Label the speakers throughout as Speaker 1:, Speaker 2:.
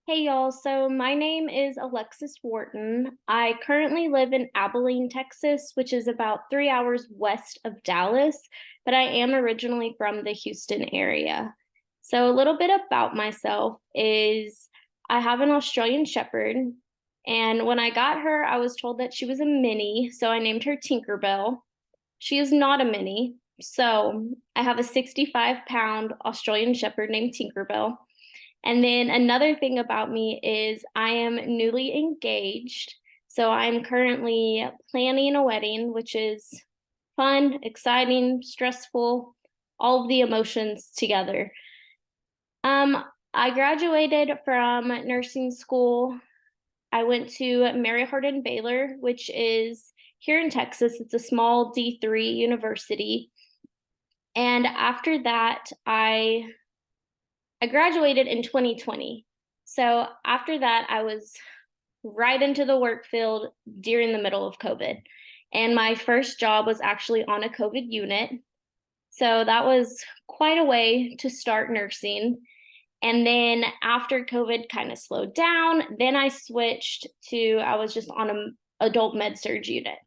Speaker 1: Hey y'all, so my name is Alexys Wharton. I currently live in Abilene, Texas, which is about 3 hours west of Dallas, but I am originally from the Houston area. So a little bit about myself is I have an Australian Shepherd, and when I got her, I was told that she was a mini, so I named her Tinkerbell. She is not a mini, so I have a 65-pound Australian Shepherd named Tinkerbell. And then another thing about me is I am newly engaged. So I'm currently planning a wedding, which is fun, exciting, stressful, all of the emotions together. Um, I graduated from nursing school. I went to Mary Hardin Baylor, which is here in Texas. It's a small D3 university. And after that, I graduated in 2020. So after that, I was right into the work field during the middle of COVID. And my first job was actually on a COVID unit. So that was quite a way to start nursing. And then after COVID kind of slowed down, then I switched to, I was just on an adult med surg unit.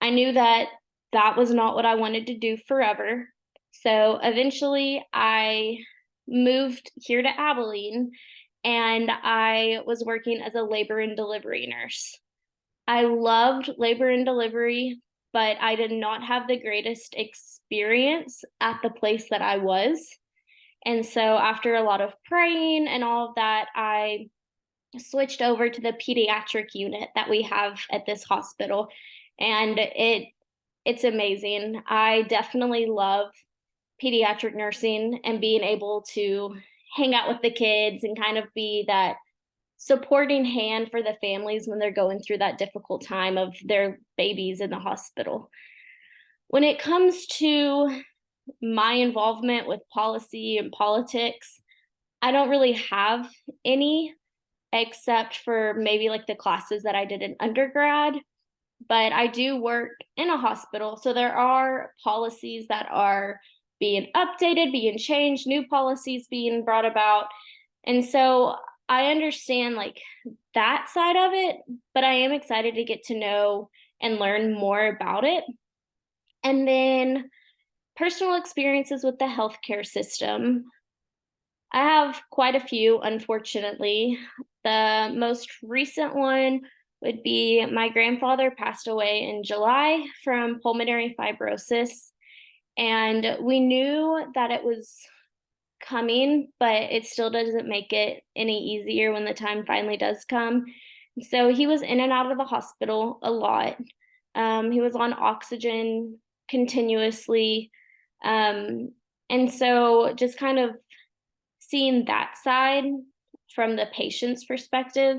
Speaker 1: I knew that that was not what I wanted to do forever. So eventually I moved here to Abilene and I was working as a labor and delivery nurse. I loved labor and delivery, but I did not have the greatest experience at the place that I was. And so after a lot of praying and all of that, I switched over to the pediatric unit that we have at this hospital. And it's amazing. I definitely love pediatric nursing and being able to hang out with the kids and kind of be that supporting hand for the families when they're going through that difficult time of their babies in the hospital. When it comes to my involvement with policy and politics, I don't really have any except for maybe like the classes that I did in undergrad. But I do work in a hospital. So there are policies that are being updated, being changed, new policies being brought about. And so I understand like that side of it, but I am excited to get to know and learn more about it. And then personal experiences with the healthcare system. I have quite a few, unfortunately. The most recent one would be my grandfather passed away in July from pulmonary fibrosis. And we knew that it was coming, but it still doesn't make it any easier when the time finally does come. So he was in and out of the hospital a lot. He was on oxygen continuously. And so just kind of seeing that side from the patient's perspective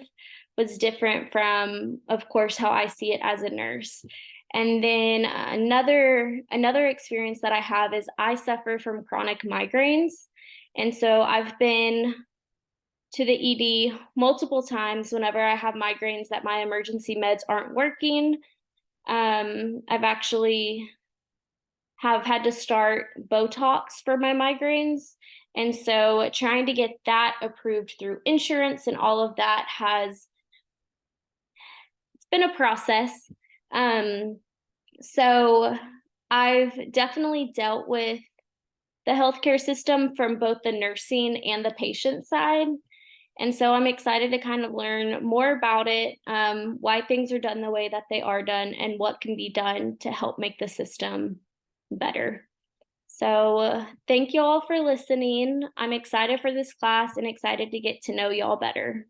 Speaker 1: was different from, of course, how I see it as a nurse. And then another experience that I have is I suffer from chronic migraines. And so I've been to the ED multiple times whenever I have migraines that my emergency meds aren't working. I've actually have had to start Botox for my migraines. And so trying to get that approved through insurance and all of that it's been a process. So I've definitely dealt with the healthcare system from both the nursing and the patient side. And so I'm excited to kind of learn more about it, why things are done the way that they are done, and what can be done to help make the system better. So thank you all for listening. I'm excited for this class and excited to get to know y'all better.